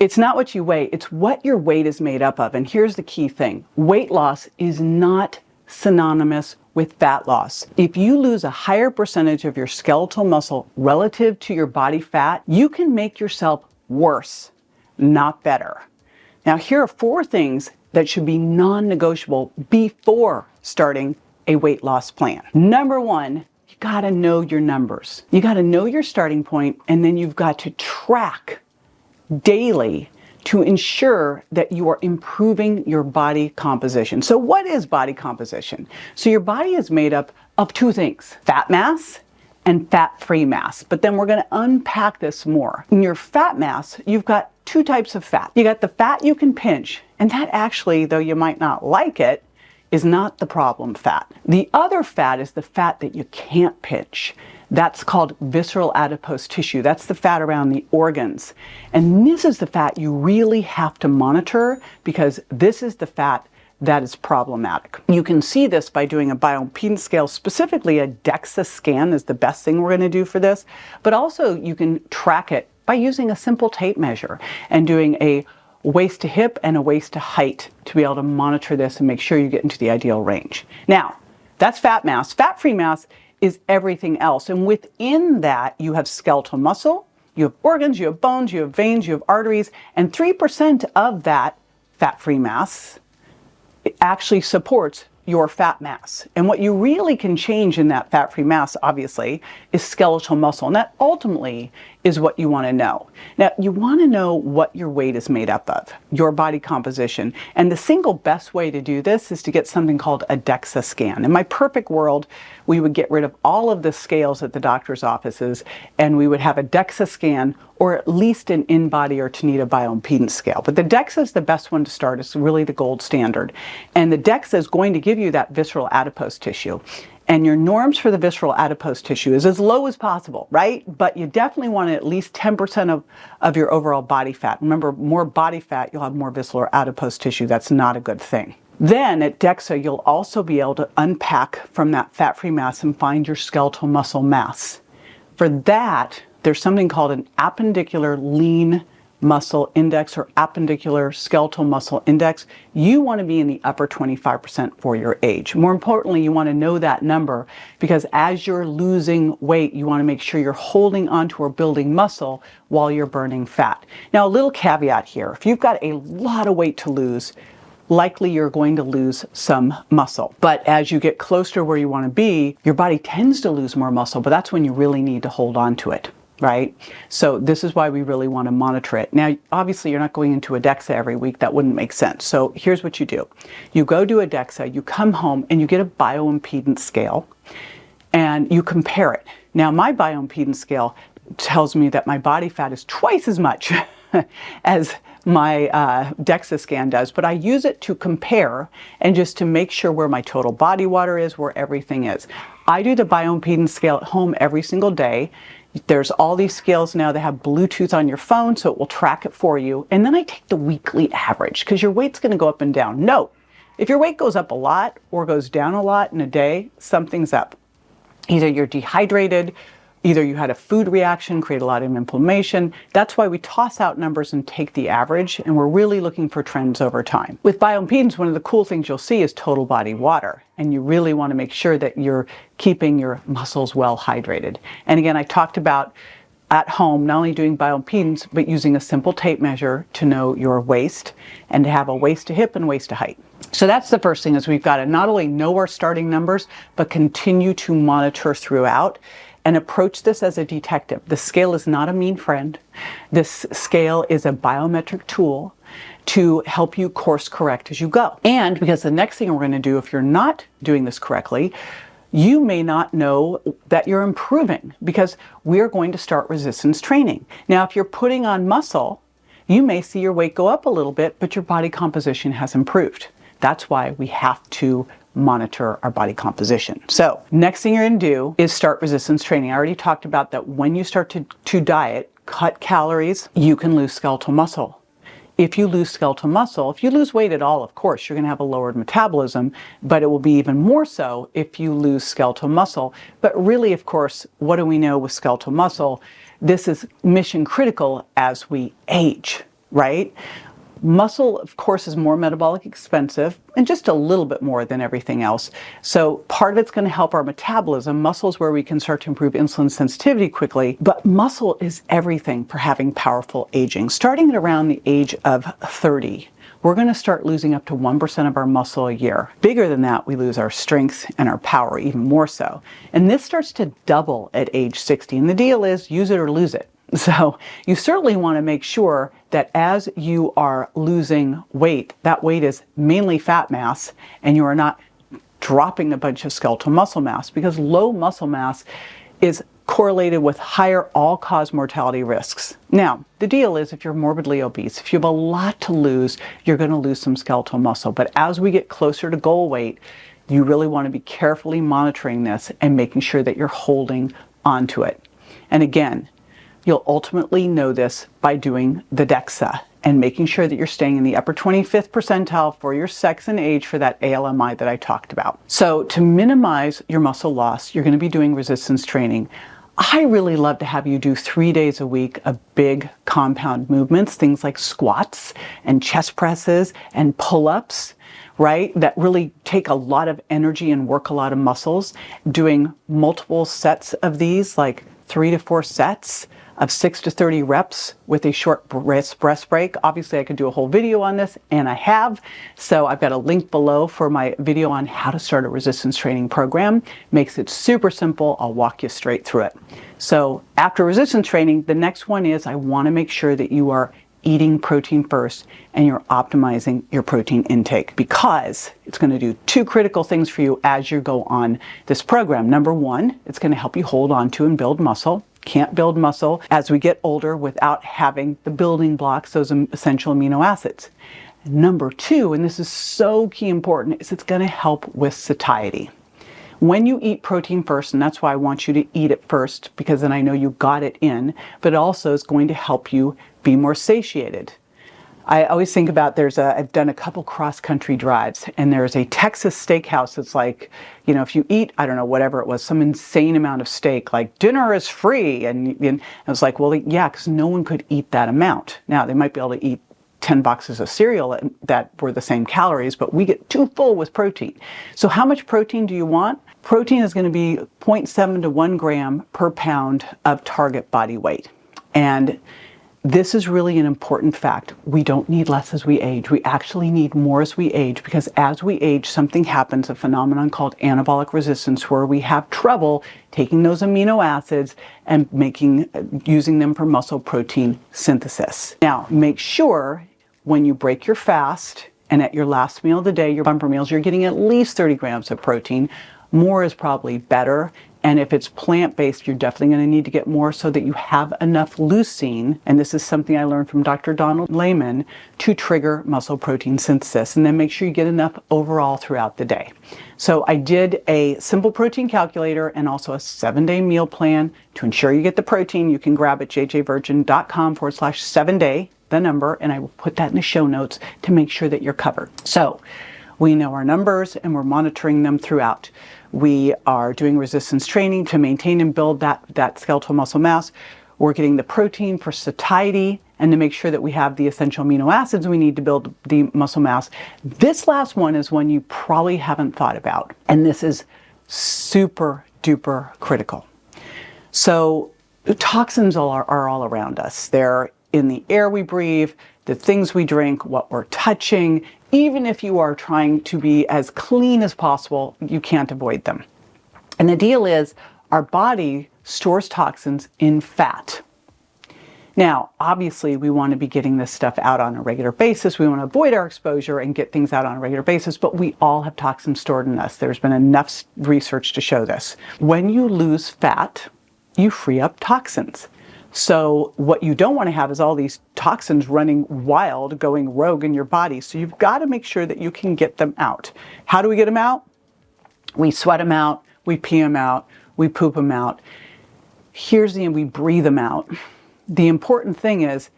It's not what you weigh, it's what your weight is made up of. And here's the key thing. Weight loss is not synonymous with fat loss. If you lose a higher percentage of your skeletal muscle relative to your body fat, you can make yourself worse, not better. Now, here are 4 things that should be non-negotiable before starting a weight loss plan. Number 1, you gotta know your numbers. You gotta know your starting point, and then you've got to track daily to ensure that you are improving your body composition. So what is body composition? So your body is made up of 2 things, fat mass and fat-free mass. But then we're going to unpack this more. In your fat mass, you've got 2 types of fat. You got the fat you can pinch, and that actually, though you might not like it, is not the problem fat. The other fat is the fat that you can't pinch. That's called visceral adipose tissue. That's the fat around the organs. And this is the fat you really have to monitor because this is the fat that is problematic. You can see this by doing a bioimpedance scale, specifically a DEXA scan is the best thing we're going to do for this, but also you can track it by using a simple tape measure and doing a waist to hip and a waist to height to be able to monitor this and make sure you get into the ideal range. Now, that's fat mass. Fat-free mass is everything else. And within that, you have skeletal muscle, you have organs, you have bones, you have veins, you have arteries, and 3% of that fat-free mass actually supports your fat mass. And what you really can change in that fat-free mass, obviously, is skeletal muscle. And that ultimately is what you want to know. Now, you want to know what your weight is made up of, your body composition. And the single best way to do this is to get something called a DEXA scan. In my perfect world, we would get rid of all of the scales at the doctor's offices, and we would have a DEXA scan or at least an in-body or Tanita bioimpedance scale. But the DEXA is the best one to start. It's really the gold standard. And the DEXA is going to give you that visceral adipose tissue. And your norms for the visceral adipose tissue is as low as possible, right? But you definitely want at least 10% of your overall body fat. Remember, more body fat, you'll have more visceral adipose tissue. That's not a good thing. Then at DEXA, you'll also be able to unpack from that fat-free mass and find your skeletal muscle mass. For that, there's something called an appendicular lean muscle index or appendicular skeletal muscle index. You want to be in the upper 25% for your age. More importantly, you want to know that number because as you're losing weight, you want to make sure you're holding onto or building muscle while you're burning fat. Now, a little caveat here. If you've got a lot of weight to lose, likely you're going to lose some muscle. But as you get closer to where you want to be, your body tends to lose more muscle, but that's when you really need to hold on to it. Right? So this is why we really want to monitor it. Now, obviously, you're not going into a DEXA every week. That wouldn't make sense. So here's what you do. You go do a DEXA, you come home, and you get a bioimpedance scale, and you compare it. Now, my bioimpedance scale tells me that my body fat is twice as much as my DEXA scan does, but I use it to compare and just to make sure where my total body water is, where everything is. I do the bioimpedance scale at home every single day. There's all these scales now that have Bluetooth on your phone, so it will track it for you. And then I take the weekly average because your weight's going to go up and down. Note, if your weight goes up a lot or goes down a lot in a day, something's up. Either you're dehydrated, either you had a food reaction, create a lot of inflammation. That's why we toss out numbers and take the average, and we're really looking for trends over time. With bioimpedance, one of the cool things you'll see is total body water, and you really want to make sure that you're keeping your muscles well hydrated. And again, I talked about at home, not only doing bioimpedance, but using a simple tape measure to know your waist and to have a waist to hip and waist to height. So that's the first thing is we've got to not only know our starting numbers, but continue to monitor throughout and approach this as a detective. The scale is not a mean friend. This scale is a biometric tool to help you course correct as you go. And because the next thing we're going to do, if you're not doing this correctly, you may not know that you're improving because we're going to start resistance training. Now, if you're putting on muscle, you may see your weight go up a little bit, but your body composition has improved. That's why we have to monitor our body composition. So next thing you're going to do is start resistance training. I already talked about that when you start to diet, cut calories, you can lose skeletal muscle. If you lose skeletal muscle, if you lose weight at all, of course, you're going to have a lowered metabolism, but it will be even more so if you lose skeletal muscle. But really, of course, what do we know with skeletal muscle? This is mission critical as we age. right? Muscle, of course, is more metabolic expensive and just a little bit more than everything else. So part of it's going to help our metabolism. Muscle is where we can start to improve insulin sensitivity quickly, but muscle is everything for having powerful aging. Starting at around the age of 30, we're going to start losing up to 1% of our muscle a year. Bigger than that, we lose our strength and our power even more so. And this starts to double at age 60. And the deal is use it or lose it. So you certainly want to make sure that as you are losing weight, that weight is mainly fat mass and you are not dropping a bunch of skeletal muscle mass, because low muscle mass is correlated with higher all-cause mortality risks. Now, the deal is if you're morbidly obese, if you have a lot to lose, you're going to lose some skeletal muscle. But as we get closer to goal weight, you really want to be carefully monitoring this and making sure that you're holding onto it. And again, you'll ultimately know this by doing the DEXA and making sure that you're staying in the upper 25th percentile for your sex and age for that ALMI that I talked about. So to minimize your muscle loss, you're going to be doing resistance training. I really love to have you do 3 days a week of big compound movements, things like squats and chest presses and pull-ups, right? That really take a lot of energy and work a lot of muscles. Doing multiple sets of these, like 3 to 4 sets of 6 to 30 reps with a short breath break. Obviously, I could do a whole video on this, and I have. So I've got a link below for my video on how to start a resistance training program. Makes it super simple. I'll walk you straight through it. So after resistance training, the next one is I want to make sure that you are eating protein first and you're optimizing your protein intake, because it's going to do 2 critical things for you as you go on this program. Number one, it's going to help you hold on to and build muscle. Can't build muscle as we get older without having the building blocks, those essential amino acids. Number two, and this is so key important, is it's going to help with satiety. When you eat protein first, and that's why I want you to eat it first, because then I know you got it in, but also it's going to help you be more satiated. I always think about I've done a couple cross-country drives, and there's a Texas steakhouse that's like, you know, if you eat, I don't know, whatever it was, some insane amount of steak, like dinner is free. And I was like, well, yeah, because no one could eat that amount. Now, they might be able to eat 10 boxes of cereal that were the same calories, but we get too full with protein. So how much protein do you want? Protein is going to be 0.7 to 1 gram per pound of target body weight. And this is really an important fact. We don't need less as we age. We actually need more as we age, because as we age, something happens, a phenomenon called anabolic resistance, where we have trouble taking those amino acids and using them for muscle protein synthesis. Now, make sure when you break your fast and at your last meal of the day, your bumper meals, you're getting at least 30 grams of protein. More is probably better. And if it's plant-based, you're definitely going to need to get more so that you have enough leucine, and this is something I learned from Dr. Donald Layman, to trigger muscle protein synthesis. And then make sure you get enough overall throughout the day. So I did a simple protein calculator and also a 7-day meal plan to ensure you get the protein. You can grab at jjvirgin.com/7day, the number, and I will put that in the show notes to make sure that you're covered. So we know our numbers and we're monitoring them throughout. We are doing resistance training to maintain and build that skeletal muscle mass. We're getting the protein for satiety and to make sure that we have the essential amino acids we need to build the muscle mass. This last one is one you probably haven't thought about, and this is super duper critical. So the toxins are all around us. They're in the air we breathe, the things we drink, what we're touching. Even if you are trying to be as clean as possible, you can't avoid them. And the deal is, our body stores toxins in fat. Now, obviously, we want to be getting this stuff out on a regular basis. We want to avoid our exposure and get things out on a regular basis, but we all have toxins stored in us. There's been enough research to show this. When you lose fat, you free up toxins. So what you don't want to have is all these toxins running wild, going rogue in your body. So you've got to make sure that you can get them out. How do we get them out? We sweat them out, we pee them out, we poop them out. We breathe them out. The important thing is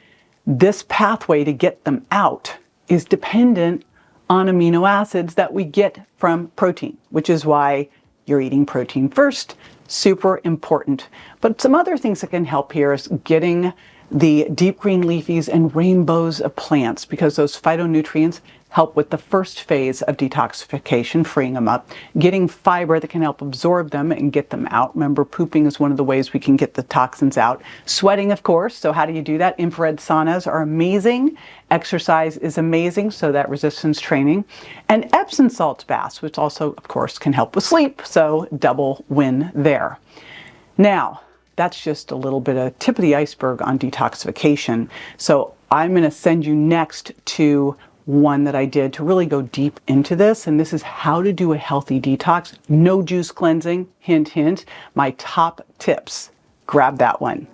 this pathway to get them out is dependent on amino acids that we get from protein, which is why you're eating protein first. Super important. But some other things that can help here is getting the deep green leafies and rainbows of plants, because those phytonutrients help with the first phase of detoxification, freeing them up, getting fiber that can help absorb them and get them out. Remember, pooping is one of the ways we can get the toxins out. Sweating, of course. So how do you do that? Infrared saunas are amazing. Exercise is amazing, so that resistance training. And Epsom salt baths, which also, of course, can help with sleep. So double win there. Now, that's just a little bit of tip of the iceberg on detoxification. So I'm going to send you next to one that I did to really go deep into this, and this is how to do a healthy detox. No juice cleansing, hint, hint. My top tips. Grab that one.